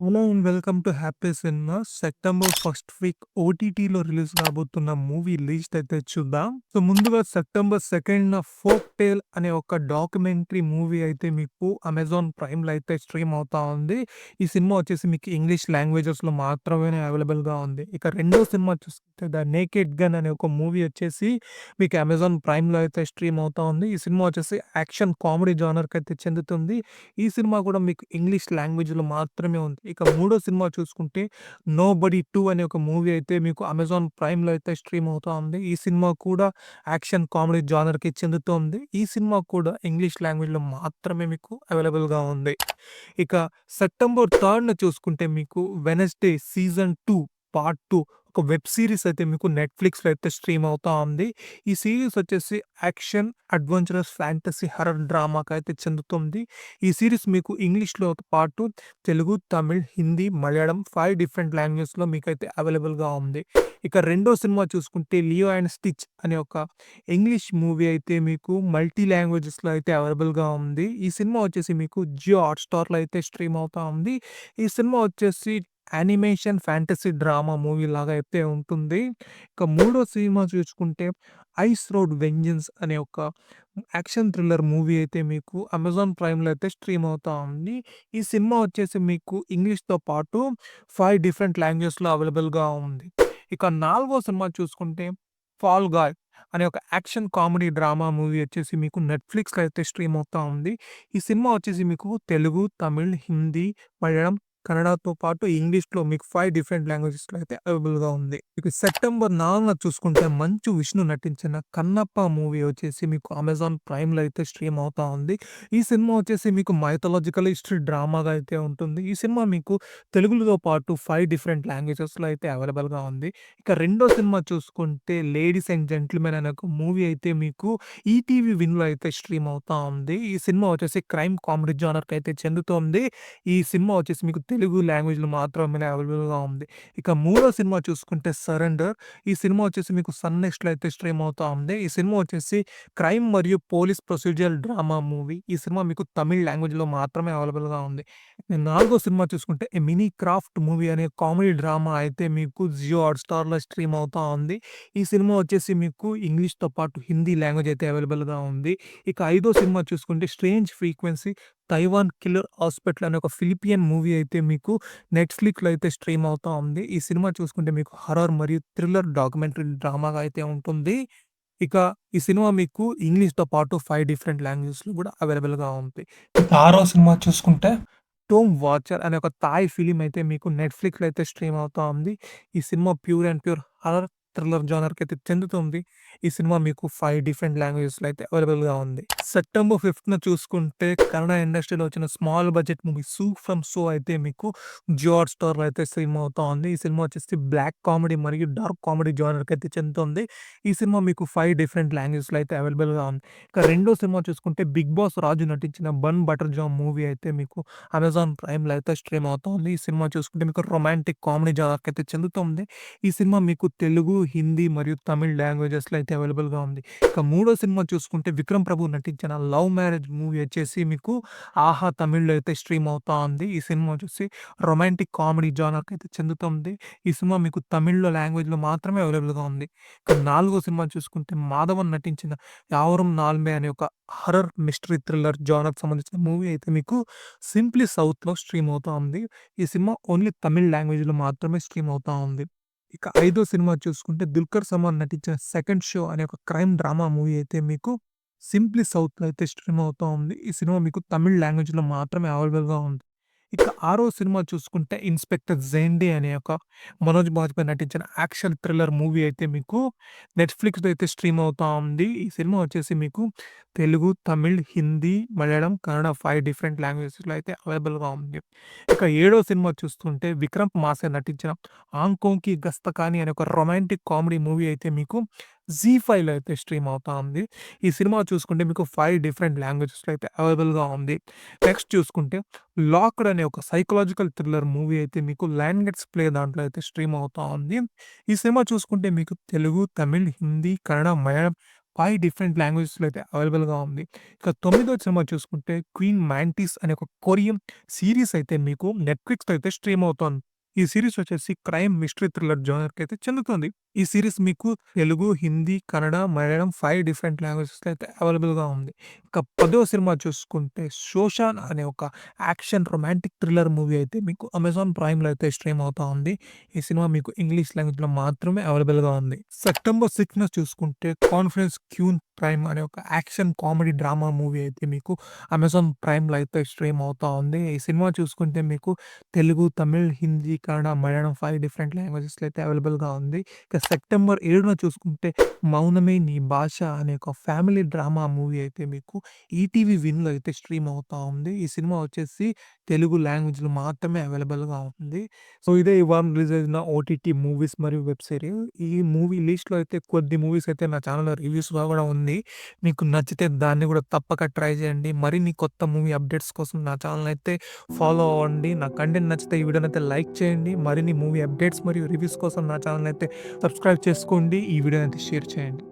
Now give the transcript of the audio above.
Hello and welcome to happy cinema. September first week ఓటీటీలో release కాబోతున్న movie list అయితే చూద్దాం. సో ముందుగా సెప్టెంబర్ సెకండ్ ఫోక్ టేల్ అనే ఒక డాక్యుమెంటరీ మూవీ అయితే మీకు అమెజాన్ ప్రైమ్లో అయితే స్ట్రీమ్ అవుతా ఉంది. ఈ సినిమా వచ్చేసి మీకు ఇంగ్లీష్ లాంగ్వేజెస్లో మాత్రమే అవైలబుల్గా ఉంది. ఇక రెండో సినిమా చూసుకుంటే ద నేకెడ్ గన్ అనే ఒక మూవీ వచ్చేసి మీకు అమెజాన్ ప్రైమ్లో అయితే స్ట్రీమ్ అవుతా ఉంది. ఈ సినిమా వచ్చేసి యాక్షన్ కామెడీ జానర్కి అయితే చెందుతుంది. ఈ సినిమా కూడా మీకు ఇంగ్లీష్ లాంగ్వేజ్‌లో మాత్రమే ఉంది. ఇక మూడో సినిమా చూసుకుంటే 'నోబడీ 2' అనే ఒక మూవీ అయితే మీకు అమెజాన్ ప్రైమ్‌లో అయితే స్ట్రీమ్ అవుతా ఉంది. ఈ సినిమా కూడా యాక్షన్ కామెడీ జానర్‌కి చెందుతోంది. ఈ సినిమా కూడా ఇంగ్లీష్ లాంగ్వేజ్‌లో మాత్రమే మీకు అవైలబుల్‌గా ఉంది. ఇక సెప్టెంబర్ 3న చూసుకుంటే మీకు 'వెడ్నెస్‌డే సీజన్ 2 పార్ట్ 2' ఒక వెబ్ సీరీస్ అయితే మీకు నెట్‌ఫ్లిక్స్‌లో అయితే స్ట్రీమ్ అవుతా ఉంది. ఈ సీరీస్ వచ్చేసి యాక్షన్, అడ్వెంచరస్, ఫ్యాంటసీ, హారర్ డ్రామాకైతే చెందుతుంది. ఈ సీరీస్ మీకు ఇంగ్లీష్‌లో పాటు తెలుగు, తమిళ్, హిందీ, మలయాళం 5 డిఫరెంట్ లాంగ్వేజెస్‌లో మీకైతే అవైలబుల్‌గా ఉంది. ఇక రెండో సినిమా చూసుకుంటే 'లియో అండ్ స్టిచ్' అనే ఒక ఇంగ్లీష్ మూవీ అయితే మీకు మల్టీ లాంగ్వేజెస్‌లో అయితే అవైలబుల్‌గా ఉంది. ఈ సినిమా వచ్చేసి మీకు జియో హాట్‌స్టార్‌లో అయితే స్ట్రీమ్ అవుతా ఉంది. ఈ సినిమా వచ్చేసి యానిమేషన్, ఫ్యాంటసీ డ్రామా మూవీ లాగా అయితే ఉంటుంది. ఇక మూడో సినిమా చూసుకుంటే 'ఐస్ రోడ్ వెంజెన్స్' అనే ఒక యాక్షన్ థ్రిల్లర్ మూవీ అయితే మీకు అమెజాన్ ప్రైమ్‌లో అయితే స్ట్రీమ్ అవుతా ఉంది. ఈ సినిమా వచ్చేసి మీకు ఇంగ్లీష్‌తో పాటు 5 డిఫరెంట్ లాంగ్వేజెస్‌లో అవైలబుల్‌గా ఉంది. ఇక నాలుగో సినిమా చూసుకుంటే 'ఫాల్ గాయ్' అనే ఒక యాక్షన్ కామెడీ డ్రామా మూవీ వచ్చేసి మీకు నెట్‌ఫ్లిక్స్‌లో అయితే స్ట్రీమ్ అవుతా ఉంది. ఈ సినిమా వచ్చేసి మీకు తెలుగు, తమిళ్, హిందీ, మలయాళం, కన్నడతో పాటు ఇంగ్లీష్‌లో మీకు 5 డిఫరెంట్ లాంగ్వేజెస్‌లో అయితే అవైలబుల్‌గా ఉంది. ఇక సెప్టెంబర్ 4న చూసుకుంటే మంచు విష్ణు నటించిన 'కన్నప్ప' మూవీ వచ్చేసి మీకు అమెజాన్ ప్రైమ్‌లో అయితే స్ట్రీమ్ అవుతా ఉంది. ఈ సినిమా వచ్చేసి మీకు మైథాలజికల్ హిస్టరీ డ్రామాగా అయితే ఉంటుంది. ఈ సినిమా మీకు తెలుగులో పాటు 5 డిఫరెంట్ లాంగ్వేజెస్‌లో అయితే అవైలబుల్‌గా ఉంది. ఇక రెండో సినిమా చూసుకుంటే 'లేడీస్ అండ్ జెంటిల్‌మెన్' అనే ఒక మూవీ అయితే మీకు ఈటీవీ విన్‌లో అయితే స్ట్రీమ్ అవుతా ఉంది. ఈ సినిమా వచ్చేసి క్రైమ్ కామెడీ జానర్‌కి అయితే చెందుతోంది. ఈ సినిమా వచ్చేసి మీకు తెలుగు లాంగ్వేజ్‌లో మాత్రమే అవైలబుల్‌గా ఉంది. ఇక మూడో సినిమా చూసుకుంటే 'సరెండర్' ఈ సినిమా వచ్చేసి మీకు సన్ నెక్స్ట్‌లో అయితే స్ట్రీమ్ అవుతా ఉంది. ఈ సినిమా వచ్చేసి క్రైమ్ మరియు పోలీస్ ప్రొసీజరల్ డ్రామా మూవీ. ఈ సినిమా మీకు తమిళ్ లాంగ్వేజ్‌లో మాత్రమే అవైలబుల్‌గా ఉంది. నాలుగో సినిమా చూసుకుంటే 'ఎ మినీ క్రాఫ్ట్' మూవీ అనే కామెడీ డ్రామా అయితే మీకు జియో హాట్‌స్టార్‌లో స్ట్రీమ్ అవుతా ఉంది. ఈ సినిమా వచ్చేసి మీకు ఇంగ్లీష్‌తో పాటు హిందీ లాంగ్వేజ్ అయితే అవైలబుల్‌గా ఉంది. ఇక ఐదో సినిమా చూసుకుంటే 'strange frequency Taiwan killer hospital' అనే ఒక ఫిలిపియన్ మూవీ అయితే మీకు నెట్‌ఫ్లిక్స్‌లో అయితే స్ట్రీమ్ అవుతా ఉంది. ఈ సినిమా చూసుకుంటే మీకు హారర్ మరియు థ్రిల్లర్ డాక్యుమెంటరీ డ్రామాగా అయితే ఉంటుంది. ఇక ఈ సినిమా మీకు ఇంగ్లీష్‌తో పాటు 5 డిఫరెంట్ లాంగ్వేజెస్‌లో కూడా అవైలబుల్‌గా ఉంది. ఇక ఆరో సినిమా చూసుకుంటే 'టోమ్ వాచర్' అనే ఒక థాయ్ ఫిల్మ్ అయితే మీకు నెట్‌ఫ్లిక్స్‌లో అయితే స్ట్రీమ్ అవుతా ఉంది. ఈ cinema pure and pure horror thriller జోనర్‌కి అయితే చెందుతుంది. ఈ సినిమా మీకు 5 డిఫరెంట్ లాంగ్వేజెస్‌లో అయితే అవైలబుల్‌గా ఉంది. సెప్టెంబర్ 5న చూసుకుంటే కన్నడ ఇండస్ట్రీలో వచ్చిన స్మాల్ బడ్జెట్ మూవీ 'సూ ఫ్రమ్ సో' అయితే మీకు జియో హాట్‌స్టార్‌లో అయితే స్ట్రీమ్ అవుతా ఉంది. ఈ సినిమా వచ్చేసి బ్లాక్ కామెడీ మరియు డార్క్ కామెడీ జోనర్‌కి అయితే చెందుతుంది. ఈ సినిమా మీకు 5 డిఫరెంట్ లాంగ్వేజ్‌లో అయితే అవైలబుల్‌గా ఉంది. ఇక రెండో సినిమా చూసుకుంటే 'బిగ్ బాస్ రాజు' నటించిన 'బన్ బటర్ జామ్' మూవీ అయితే మీకు అమెజాన్ ప్రైమ్‌లో అయితే స్ట్రీమ్ అవుతుంది. ఈ సినిమా చూసుకుంటే మీకు రొమాంటిక్ కామెడీ జోనర్‌కి అయితే చెందుతుంది. ఈ సినిమా మీకు తెలుగు, హిందీ మరియు తమిళ్ లాంగ్వేజెస్‌లో అయితే అవైలబుల్‌గా ఉంది. ఇక మూడో సినిమా చూసుకుంటే 'విక్రమ్ ప్రభు' నటించిన 'లవ్ మ్యారేజ్' మూవీ వచ్చేసి మీకు ఆహా తమిళ్‌లో అయితే స్ట్రీమ్ అవుతా ఉంది. ఈ సినిమా వచ్చేసి రొమాంటిక్ కామెడీ జోనర్‌కి అయితే చెందుతుంది. ఈ సినిమా మీకు తమిళ్‌లో లాంగ్వేజ్‌లో మాత్రమే అవైలబుల్‌గా ఉంది. ఇక నాలుగో సినిమా చూసుకుంటే మాధవన్ నటించిన 'యావరం నాల్మే' అనే ఒక హారర్ మిస్టరీ థ్రిల్లర్ జోనర్‌కి సంబంధించిన మూవీ అయితే మీకు సింప్లీ సౌత్‌లో స్ట్రీమ్ అవుతా ఉంది. ఈ సినిమా ఓన్లీ తమిళ్ లాంగ్వేజ్‌లో మాత్రమే స్ట్రీమ్ అవుతా ఉంది. ఇక ఐదో సినిమా చూసుకుంటే 'దుల్కర్ సల్మాన్' నటించిన 'సెకండ్ షో' అనే ఒక క్రైమ్ డ్రామా మూవీ అయితే మీకు సింప్లీ సౌత్‌లో అయితే స్ట్రీమ్ అవుతా ఉంది. ఈ సినిమా మీకు తమిళ్ లాంగ్వేజ్‌లో మాత్రమే అవైలబుల్‌గా ఉంది. ఇక ఆరో సినిమా చూసుకుంటే 'ఇన్స్‌పెక్టర్ జైండే' అనే ఒక మనోజ్ బాజ్‌పేయి నటించిన యాక్షన్ థ్రిల్లర్ మూవీ అయితే మీకు నెట్‌ఫ్లిక్స్‌లో అయితే స్ట్రీమ్ అవుతా ఉంది. ఈ సినిమా వచ్చేసి మీకు తెలుగు, తమిళ్, హిందీ, మలయాళం, కన్నడ 5 డిఫరెంట్ లాంగ్వేజెస్‌లో అయితే అవైలబుల్‌గా ఉంది. ఇక ఏడో సినిమా చూస్తుంటే విక్రమ్ మాసే నటించిన 'ఆంఖోం కి గస్తకాని' అనే ఒక రొమాంటిక్ కామెడీ మూవీ అయితే మీకు జీ5లో అయితే స్ట్రీమ్ అవుతా ఉంది. ఈ సినిమా చూసుకుంటే మీకు 5 డిఫరెంట్ లాంగ్వేజెస్‌లో అయితే అవైలబుల్‌గా ఉంది. నెక్స్ట్ చూసుకుంటే 'లాక్డ్' అనే ఒక సైకలాజికల్ థ్రిల్లర్ మూవీ అయితే మీకు లయన్ గెట్స్ ప్లే దాంట్లో అయితే స్ట్రీమ్ అవుతా ఉంది. ఈ సినిమా చూసుకుంటే మీకు తెలుగు, తమిళ్, హిందీ, కన్నడ, మలయాళం 5 డిఫరెంట్ లాంగ్వేజెస్‌లో అయితే అవైలబుల్‌గా ఉంది. ఇక తొమ్మిదో సినిమా చూసుకుంటే 'క్వీన్ మ్యాంటిస్' అనే ఒక కొరియన్ సీరీస్ అయితే మీకు నెట్‌ఫ్లిక్స్‌లో అయితే స్ట్రీమ్ అవుతోంది. ఈ సీరీస్ వచ్చేసి క్రైమ్, మిస్టరీ, థ్రిల్లర్ జోనర్‌కైతే చెందుతుంది. ఈ సీరీస్ మీకు తెలుగు, హిందీ, కన్నడ, మలయాళం 5 డిఫరెంట్ లాంగ్వేజెస్‌లో అయితే అవైలబుల్‌గా ఉంది. ఇక పదో సినిమా చూసుకుంటే 'షోషాన్' అనే ఒక యాక్షన్ రొమాంటిక్ థ్రిల్లర్ మూవీ అయితే మీకు అమెజాన్ ప్రైమ్‌లో అయితే స్ట్రీమ్ అవుతా ఉంది. ఈ సినిమా మీకు ఇంగ్లీష్ లాంగ్వేజ్‌లో మాత్రమే అవైలబుల్‌గా ఉంది. సెప్టెంబర్ 6న చూసుకుంటే 'కాన్ఫరెన్స్ క్వీన్ ప్రైమ్' అనే ఒక యాక్షన్ కామెడీ డ్రామా మూవీ అయితే మీకు అమెజాన్ ప్రైమ్‌లో అయితే స్ట్రీమ్ అవుతా ఉంది. ఈ సినిమా చూసుకుంటే మీకు తెలుగు, తమిళ్, హిందీ, కన్నడ, మలయాళం 5 డిఫరెంట్ లాంగ్వేజెస్‌లో అయితే అవైలబుల్‌గా ఉంది. ఇక సెప్టెంబర్ 7న చూసుకుంటే 'మౌనమే నీ భాష' అనే ఒక ఫ్యామిలీ డ్రామా మూవీ అయితే మీకు ఈటీవీ విన్‌లో అయితే స్ట్రీమ్ అవుతా ఉంది. ఈ సినిమా వచ్చేసి తెలుగు లాంగ్వేజ్‌లో మాత్రమే అవైలబుల్‌గా ఉంది. సో, ఇదే ఈ వారం రిలీజ్ అయిన ఓటీటీ మూవీస్ మరియు వెబ్ సీరీస్. ఈ మూవీ లిస్ట్‌లో అయితే కొద్ది మూవీస్ అయితే నా ఛానెల్‌లో రివ్యూస్‌గా కూడా ఉంది. మీకు నచ్చితే దాన్ని కూడా తప్పక ట్రై చేయండి. మరిన్ని కొత్త మూవీ అప్డేట్స్ కోసం నా ఛానెల్‌ని అయితే ఫాలో అవ్వండి. నా కంటెంట్ నచ్చితే ఈ వీడియోని అయితే లైక్ చేయండి. మరిన్ని మూవీ అప్డేట్స్ మరియు రివ్యూస్ కోసం నా ఛానెల్‌ని అయితే సబ్స్క్రైబ్ చేసుకోండి. ఈ వీడియోని అయితే షేర్ చేయండి.